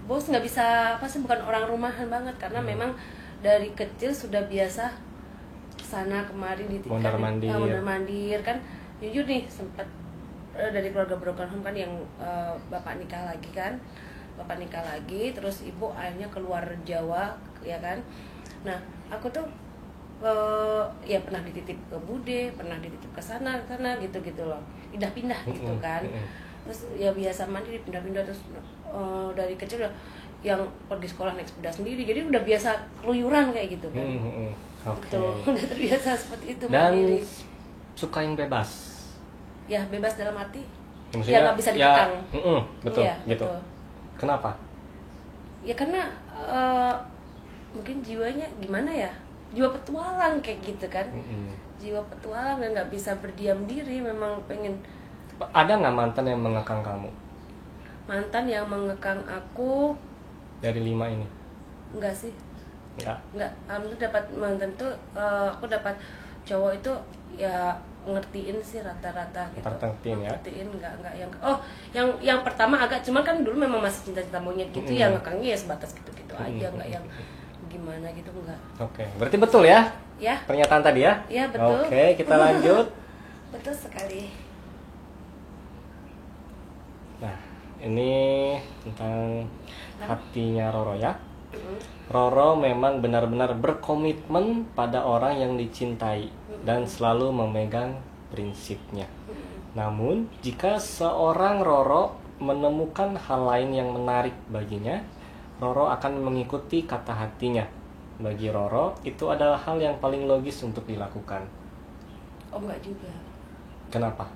bos nggak bisa apa sih, bukan orang rumahan banget karena memang dari kecil sudah biasa sana kemari di tingkat mondar-mandir kan. Jujur nih sempat dari keluarga broken home kan, yang bapak nikah lagi, terus ibu akhirnya keluar Jawa ya kan. Nah aku tuh ya pernah dititip ke Bude, pernah dititip ke sana gitu loh, pindah-pindah gitu kan. Terus ya biasa mandiri, pindah-pindah, terus dari kecil udah yang pergi sekolah naik sepeda sendiri, jadi udah biasa keluyuran kayak gitu kan. Oke. Udah terbiasa seperti itu. Dan mandiri. suka yang bebas. Ya bebas dalam arti Maksudnya, ya nggak bisa dikekang. Betul, Iya, gitu. betul. Kenapa? Ya karena mungkin jiwanya gimana ya, jiwa petualang kayak gitu kan. Jiwa petualang dan nggak bisa berdiam diri, memang pengen. Ada nggak mantan yang mengekang kamu? Mantan yang mengekang aku Dari 5 ini? enggak sih. Enggak. Alhamdulillah dapat mantan tuh, aku dapat cowok itu ya ngertiin sih rata-rata gitu. Ngertiin ya? Ngertiin, enggak yang pertama agak, cuman kan dulu memang masih cinta-cinta monyet gitu, yang ngekangnya ya sebatas gitu-gitu aja, enggak yang gimana gitu, enggak. Oke, berarti betul ya? Ya. Pernyataan tadi ya? Ya, betul. Oke, kita lanjut. Betul sekali. Nah, ini tentang hatinya Roro ya. Roro memang benar-benar berkomitmen pada orang yang dicintai dan selalu memegang prinsipnya. Namun, jika seorang Roro menemukan hal lain yang menarik baginya, Roro akan mengikuti kata hatinya. Bagi Roro, itu adalah hal yang paling logis untuk dilakukan. Oh, enggak juga. Kenapa?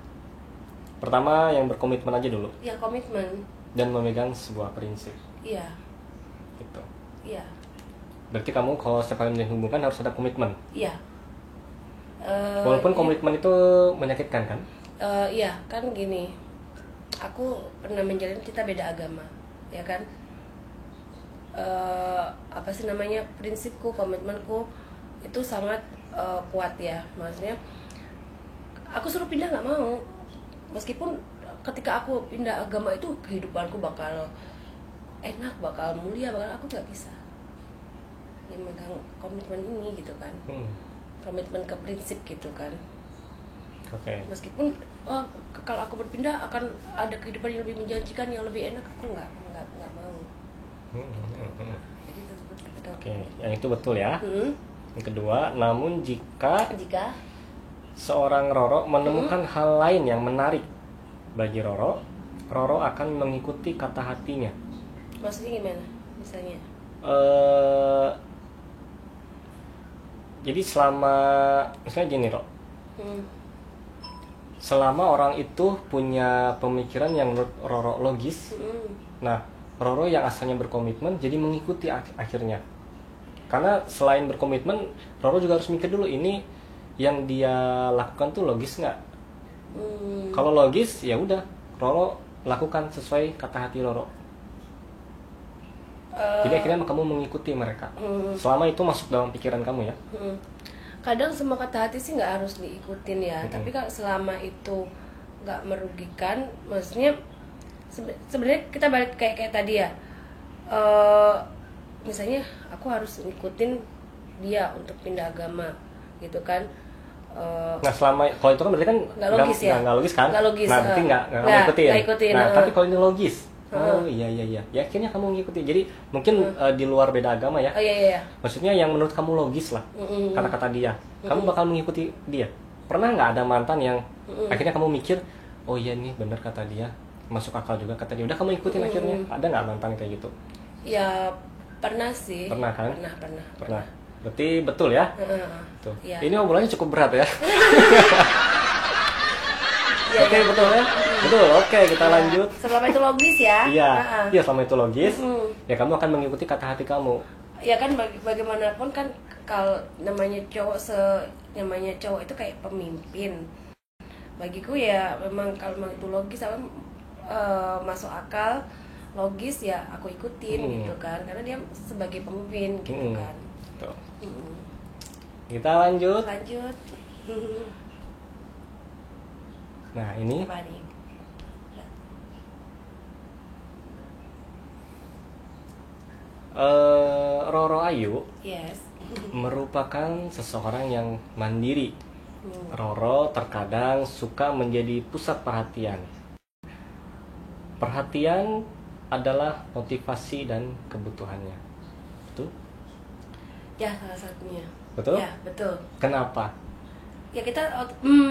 Pertama, yang berkomitmen aja dulu. Ya, komitmen. Dan memegang sebuah prinsip. Iya. Gitu. Iya. Berarti kamu kalau setiap kali menjalin hubungan harus ada komitmen. Iya. Walaupun komitmen itu menyakitkan kan? Iya, kan gini. Aku pernah menjalin, kita beda agama, ya kan? Apa sih namanya, prinsipku, komitmenku itu sangat kuat ya. Maksudnya aku suruh pindah nggak mau, meskipun ketika aku pindah agama itu kehidupanku bakal enak, bakal mulia, aku nggak bisa yang megang komitmen ini gitu kan. Komitmen ke prinsip gitu kan. Oke. Meskipun kalau aku berpindah akan ada kehidupan yang lebih menjanjikan, yang lebih enak, aku nggak mau. Jadi itu. Oke, yang itu betul ya. Yang kedua, namun jika seorang Roro menemukan hal lain yang menarik bagi Roro, Roro akan mengikuti kata hatinya. Maksudnya gimana? Misalnya? Jadi selama, misalnya gini Roro, selama orang itu punya pemikiran yang menurut Roro logis, nah Roro yang asalnya berkomitmen jadi mengikuti akhirnya. Karena selain berkomitmen, Roro juga harus mikir dulu ini yang dia lakukan tuh logis nggak? Kalau logis ya udah, Roro lakukan sesuai kata hati Roro. Jadi akhirnya kamu mengikuti mereka. Selama itu masuk dalam pikiran kamu ya. Kadang semua kata hati sih nggak harus diikutin ya. Tapi kalau selama itu nggak merugikan, maksudnya sebenarnya kita balik kayak tadi ya. Misalnya aku harus ngikutin dia untuk pindah agama gitu kan. Nah selama kalau itu kan berarti kan nggak logis ya. Nggak logis kan? Nggak logis. Nah berarti nggak ikutin. Nah tapi kalau ini logis. Oh iya. Ya akhirnya kamu ngikutin. Jadi mungkin di luar beda agama ya. Oh iya. Maksudnya yang menurut kamu logis lah. Kata-kata dia. Kamu bakal mengikuti dia. Pernah nggak ada mantan yang akhirnya kamu mikir, oh iya nih bener kata dia, masuk akal juga kata dia. Udah kamu ikutin akhirnya. Ada nggak mantan kayak gitu? Ya pernah sih. Pernah kan? Pernah. Berarti betul ya? Tuh. Ya. Ini obrolannya cukup berat ya. Oke, betul ya? Betul, oke kita lanjut. Selama itu logis ya? Iya, selama itu logis, ya kamu akan mengikuti kata hati kamu. Ya kan bagaimanapun kan kalau namanya cowok itu kayak pemimpin. Bagiku ya memang kalau memang itu logis, masuk akal, logis ya aku ikutin gitu kan, karena dia sebagai pemimpin gitu kan. Tuh. Kita lanjut. Nah ini Apa nih? Roro Ayu Yes. merupakan seseorang yang mandiri. Roro terkadang suka menjadi pusat perhatian. Perhatian adalah motivasi dan kebutuhannya. Betul? Ya, salah satunya. Betul? Ya, betul. Kenapa? Ya kita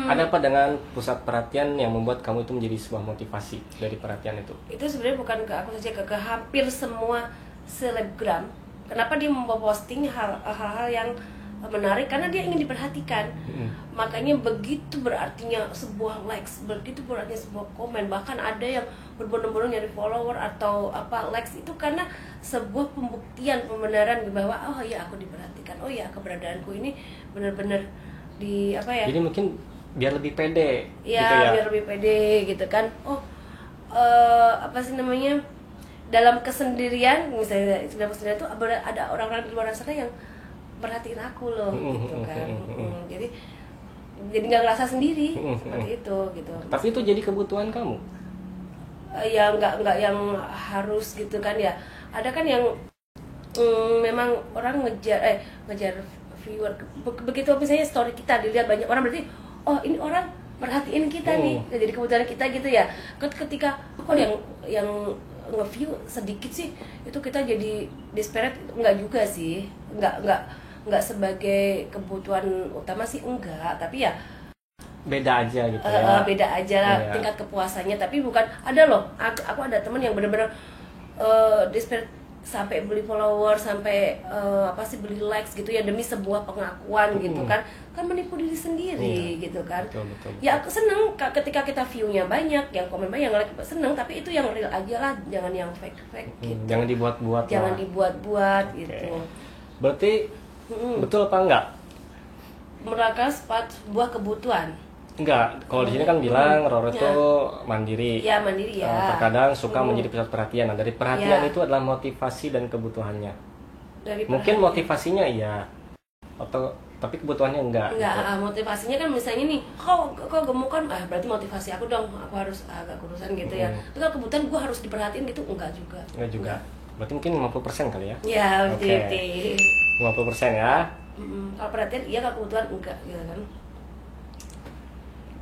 Ada apa dengan pusat perhatian yang membuat kamu itu menjadi sebuah motivasi dari perhatian itu? itu sebenarnya bukan ke aku saja, ke hampir semua selebgram. Kenapa dia memposting hal-hal yang menarik? Karena dia ingin diperhatikan. Makanya begitu berartinya sebuah likes, begitu berartinya sebuah komen, bahkan ada yang berbondong-bondong nyari follower atau apa likes itu karena sebuah pembuktian, pembenaran bahwa oh ya aku diperhatikan, oh ya keberadaanku ini benar-benar di apa ya? Jadi mungkin biar lebih pede, Ya, gitu ya. biar lebih pede gitu kan. Oh, apa sih namanya? Dalam kesendirian, misalnya dalam kesendirian tuh ada orang-orang di luar sana yang perhatiin aku loh, gitu kan. Jadi nggak ngerasa sendiri seperti itu, gitu. Tapi itu jadi kebutuhan kamu. Ya nggak yang harus gitu kan ya. Ada kan yang memang orang ngejar viewer. Begitu misalnya story kita dilihat banyak orang, berarti oh ini orang merhatiin kita nih, jadi kebutuhan kita gitu ya. Ketika kok yang nge-view sedikit sih, itu kita jadi desperate. Enggak juga sih, enggak sebagai kebutuhan utama sih, enggak, tapi ya Beda aja gitu ya. beda aja lah tingkat kepuasannya. Tapi bukan, ada loh, aku ada teman yang benar-benar desperate sampai beli follower, sampai beli likes gitu ya demi sebuah pengakuan gitu kan menipu diri sendiri gitu kan. Betul. Ya aku seneng ketika kita view-nya banyak, yang komen banyak, yang like, seneng, tapi itu yang real aja lah, jangan yang fake gitu. Jangan dibuat-buat. Jangan lah. dibuat-buat gitu. Berarti betul apa enggak? Mereka sebuah kebutuhan. Enggak, kalau di sini kan bilang Roro itu mandiri. Ya, mandiri ya. Terkadang suka menjadi pusat perhatian. Nah, dari perhatian Ya. itu adalah motivasi dan kebutuhannya. Dari Mungkin motivasinya iya, atau tapi kebutuhannya enggak. Enggak, Gitu. motivasinya kan misalnya nih, kok gemuk kan, berarti motivasi aku dong, aku harus agak kurusan gitu ya. Tapi kalau kebutuhan gue harus diperhatiin gitu, enggak juga. Enggak juga. Berarti mungkin 50% kali ya? Ya, Oke. betul. 50% ya. Kalau perhatian iya, kalau kebutuhan enggak gitu kan.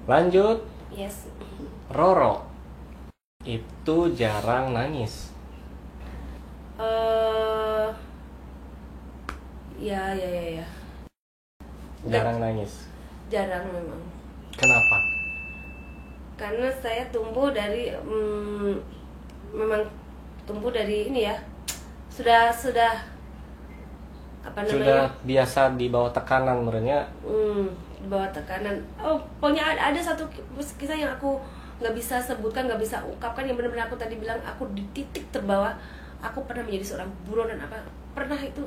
Lanjut, Yes. Roro itu jarang nangis. Ya. Jarang nangis. Jarang memang. Kenapa? Karena saya tumbuh dari memang tumbuh dari ini ya. Sudah apa namanya? Sudah biasa di bawah tekanan menurutnya. Di bawah tekanan. Oh, pokoknya ada satu kisah yang aku nggak bisa sebutkan, nggak bisa ungkapkan, yang benar-benar aku tadi bilang aku di titik terbawah. Aku pernah menjadi seorang buronan, apa pernah itu.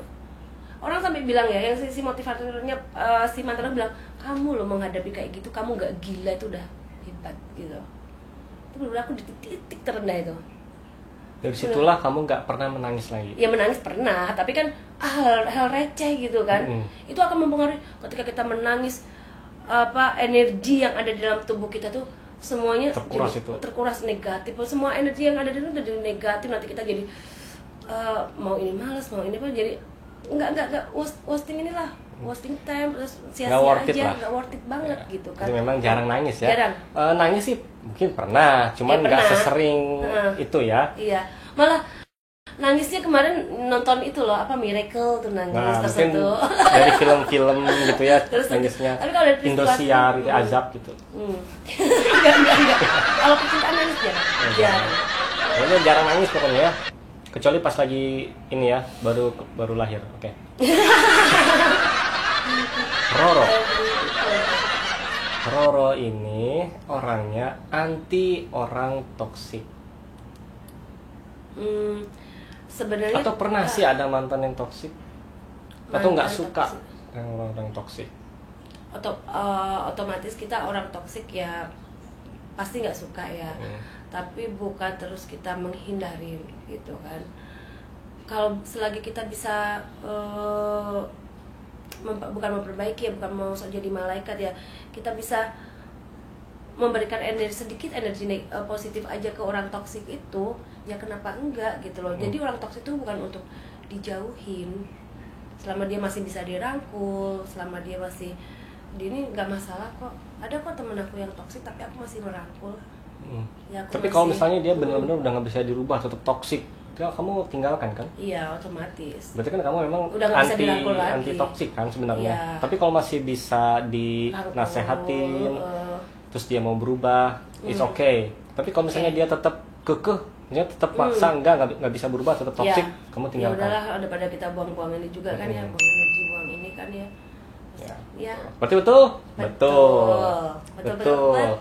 Orang sampai bilang ya, yang si motivatornya si mantan bilang, kamu loh menghadapi kayak gitu, kamu nggak gila, itu udah hebat gitu. Itu benar-benar aku di titik terendah itu. Dari situlah kamu nggak pernah menangis lagi. Ya menangis pernah, tapi kan hal receh gitu kan. Itu akan mempengaruhi ketika kita menangis, energi yang ada di dalam tubuh kita tuh semuanya terkuras negatif. Semua energi yang ada di dalam jadi negatif, nanti kita jadi mau ini malas, mau ini apa, jadi enggak wasting inilah, wasting time, terus sia-sia aja, enggak worth it banget gitu kan. Itu memang jarang nangis ya. Jarang. Nangis sih mungkin pernah, cuman nggak sesering itu ya. Iya, malah nangisnya kemarin nonton itu loh, Miracle tuh nangis mungkin dari film-film gitu ya. Terus, nangisnya tapi kalau dari Indosiar gitu, Azab gitu. enggak. Kalau percintaan nangis jarang. Pokoknya jarang nangis pokoknya ya. Kecuali pas lagi ini ya, baru lahir. Oke. Roro ini orangnya anti orang toksik. Sebenarnya atau pernah sih ada mantan yang toksik? Atau nggak suka orang-orang toksik? Atau otomatis kita orang toksik ya pasti nggak suka ya. tapi bukan terus kita menghindari gitu kan. Kalau selagi kita bisa bukan memperbaiki ya, bukan mau jadi malaikat ya, kita bisa memberikan energi positif aja ke orang toksik itu, ya kenapa enggak gitu loh. Jadi orang toksik itu bukan untuk dijauhin, selama dia masih bisa dirangkul, selama dia masih ini nggak masalah kok. Ada kok temen aku yang toksik tapi aku masih merangkul. Ya, tapi kalau misalnya dia benar-benar udah nggak bisa dirubah, tetap toksik, ya kamu tinggalkan kan? Iya, otomatis. Berarti kan kamu memang udah anti toksik kan sebenarnya. Iya. Tapi kalau masih bisa dinasehatin, terus dia mau berubah, it's okay. Tapi kalau misalnya dia tetap kekeh, dia tetap maksa nggak bisa berubah, tetap toksik, kamu tinggalkan. Ya udahlah, daripada kita buang-buang ini juga kan ya, buang energi, buang ini kan ya. Ya. Berarti betul? Betul.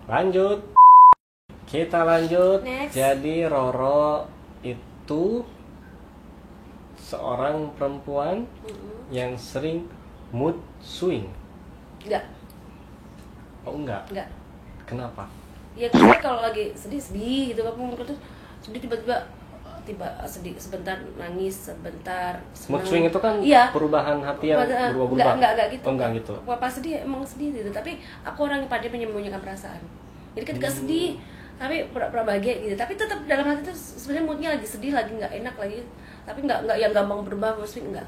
Lanjut. Kita lanjut. Next. Jadi Roro itu seorang perempuan yang sering mood swing. Enggak. Oh enggak? Enggak. Kenapa? Ya karena kalau lagi sedih gitu, kamu terus sedih tiba-tiba sedih sebentar, nangis sebentar, senang. Mood swing itu kan perubahan hati yang berubah-ubah. Enggak gitu. Oh, enggak gitu. Pas sedih emang sedih gitu, tapi aku orang yang pandai menyembunyikan perasaan. Jadi ketika sedih tapi pura-pura bahagia gitu, tapi tetap dalam hati itu sebenarnya moodnya lagi sedih, lagi nggak enak lagi, tapi nggak yang gampang berubah, maksudnya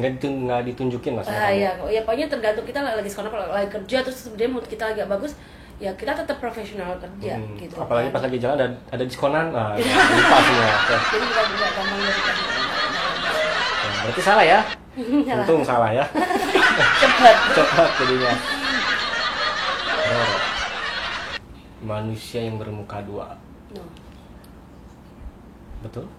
nggak ditunjukin maksudnya. Ya pokoknya tergantung kita lagi sekolah, lagi kerja terus sebenarnya mood kita agak bagus, ya kita tetap profesional kerja gitu. Apalagi pas lagi jalan ada diskonan, lupa semua. Jadi nggak gampang dari berarti salah ya? Untung salah ya. Cepat jadinya. Manusia yang bermuka dua. No. Betul?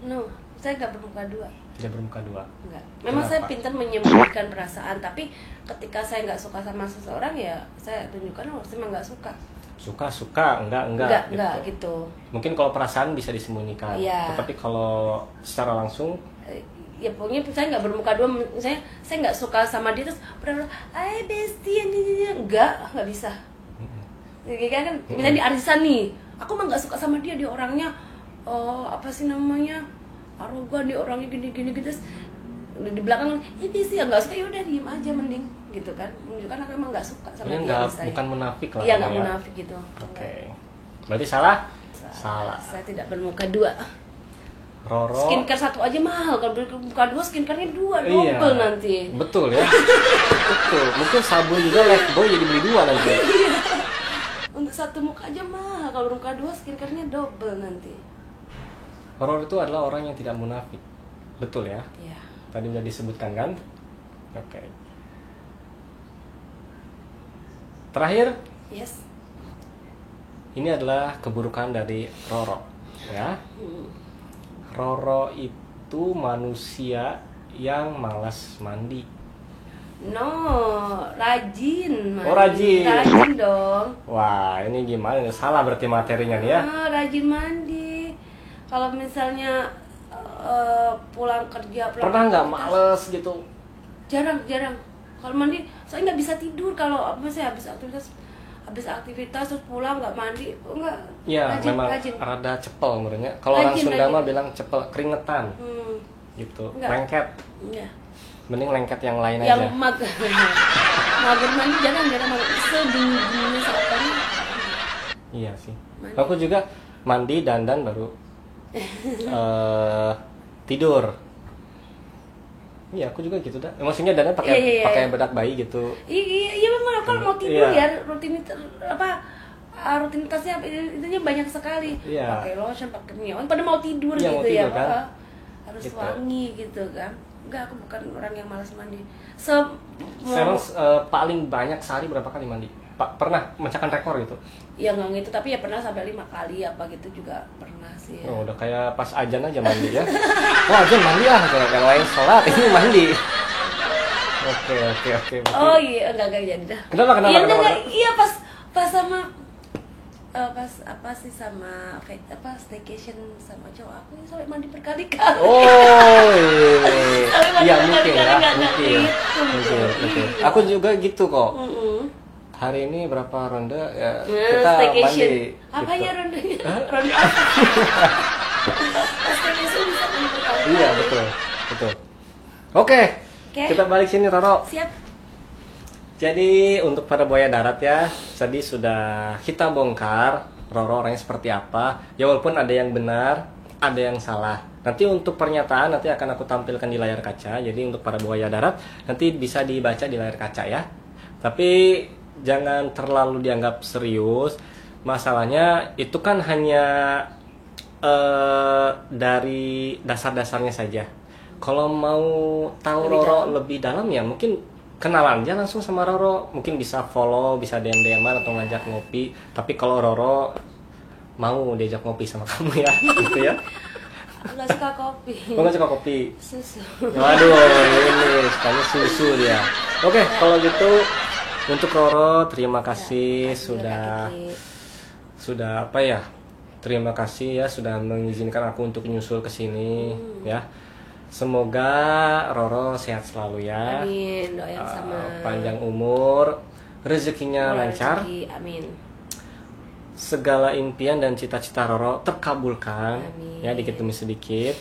No, saya nggak bermuka dua. Tidak bermuka dua. Enggak. Memang saya pintar menyembunyikan perasaan, tapi ketika saya nggak suka sama seseorang ya saya tunjukkan saya memang nggak suka. Suka, enggak gitu. Mungkin kalau perasaan bisa disembunyikan, tetapi kalau secara langsung ya pokoknya saya nggak bermuka dua. Saya nggak suka sama dia terus bestie nggak bisa. Kan misalnya di arisan nih, aku mah nggak suka sama dia orangnya apa sih namanya, arogan, dia orangnya gini terus di belakang sih nggak suka, ya udah diem aja mending gitu kan, menunjukkan aku emang nggak suka sama dia. Bukan munafik lah. Iya, nggak munafik gitu. Oke. Berarti salah. Saya tidak bermuka dua. Roro. Skincare satu aja mahal, kalau bermuka dua skincare-nya dua, double nanti. Betul ya. Betul. Mungkin sabun juga Lifebuoy jadi beli dua nanti. Untuk satu muka aja mahal, kalau bermuka dua skincare-nya double nanti. Roro itu adalah orang yang tidak munafik. Betul ya? Iya. Tadi udah disebutkan kan? Oke. Terakhir. Yes. Ini adalah keburukan dari Roro, ya. Roro itu manusia yang malas mandi. No, rajin mandi. Oh, rajin. Rajin dong. Wah, ini gimana? Salah berarti materinya nih ya. Rajin mandi. Kalau misalnya pulang kerja, pernah nggak males gitu? Jarang. Kalau mandi, saya nggak bisa tidur kalau habis aktivitas terus pulang nggak mandi, enggak. Iya, memang rada cepel menurutnya. Kalau orang Sunda mah bilang cepel, keringetan. Gitu. Enggak. Lengket. Iya. Mending lengket yang lain aja. Yang mager mandi jarang sedingin saat ini. Iya sih. Mandi. Aku juga mandi dandan baru tidur. Iya, aku juga gitu dah. Maksudnya dandan pakai bedak bayi gitu. Iya memang kalau mau tidur ya rutinitasnya itunya banyak sekali. Pakai lotion, pakai minyak. Pada mau tidur gitu ya. Kan? Harus gitu. Wangi gitu kan. Enggak, aku bukan orang yang malas mandi. Memang paling banyak sehari berapa kali mandi? Pernah memecahkan rekor gitu? Ya nggak gitu, tapi ya pernah sampai 5 kali apa gitu juga pernah sih. Ya. Oh, udah kayak pas azan aja mandi ya. Wah, azan mandi lah, kalau lain sholat ini mandi. Oke. Oh iya, enggak jadi dah. Kenapa? Iya pas sama apa sih sama staycation sama cowok aku sampai mandi berkali-kali. Oh iya. Iya mungkin. Aku juga gitu kok. hari ini berapa ronde ya, kita mandi. Apanya gitu. rondenya? Ronde apa? Staycation bisa menentukan. Iya betul. Oke. Kita balik sini Roro. Siap. Jadi untuk para buaya darat ya, tadi sudah kita bongkar Roro orangnya seperti apa. Ya walaupun ada yang benar, ada yang salah. Nanti untuk pernyataan nanti akan aku tampilkan di layar kaca. Jadi untuk para buaya darat nanti bisa dibaca di layar kaca ya. Tapi jangan terlalu dianggap serius. Masalahnya itu kan hanya dari dasar-dasarnya saja. Kalau mau tahu Roro lebih dalam ya mungkin kenalan aja langsung sama Roro. Mungkin bisa follow, bisa DM-an atau ngajak ngopi. Tapi kalau Roro mau diajak ngopi sama kamu ya, gitu ya. Nggak suka kopi. Oh, nggak suka kopi? Susu. Waduh, ini sukanya susu dia. Oke, kalau gitu untuk Roro terima kasih sudah apa ya? Terima kasih ya sudah mengizinkan aku untuk nyusul ke sini ya. Semoga Roro sehat selalu ya. Amin, doa yang sama. Panjang umur, rezekinya lancar. Amin. Segala impian dan cita-cita Roro terkabulkan. Amin. Ya dikit demi sedikit.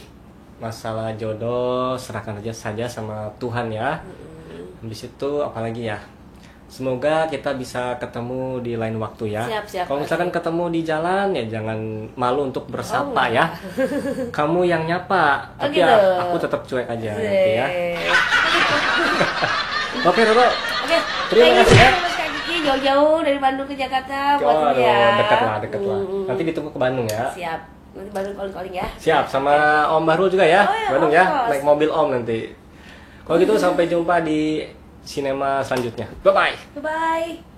Masalah jodoh serahkan saja sama Tuhan ya. Habis itu apalagi ya? Semoga kita bisa ketemu di lain waktu ya. Siap. Kalau misalkan ketemu di jalan ya jangan malu untuk bersapa ya. Kamu yang nyapa, tapi gitu. aku tetap cuek aja nanti ya. Oke Roro. Oke. Terima kasih ya. Mas Kak Kiki jauh-jauh dari Bandung ke Jakarta buat ya. Dekat lah. Nanti ditunggu ke Bandung ya. Siap. Nanti Bandung calling ya. Siap, sama Om Bahrul juga ya. Oh ya, Bandung of ya. course. Naik mobil Om nanti. Kalau gitu sampai jumpa di sinema selanjutnya. Bye bye. Bye bye.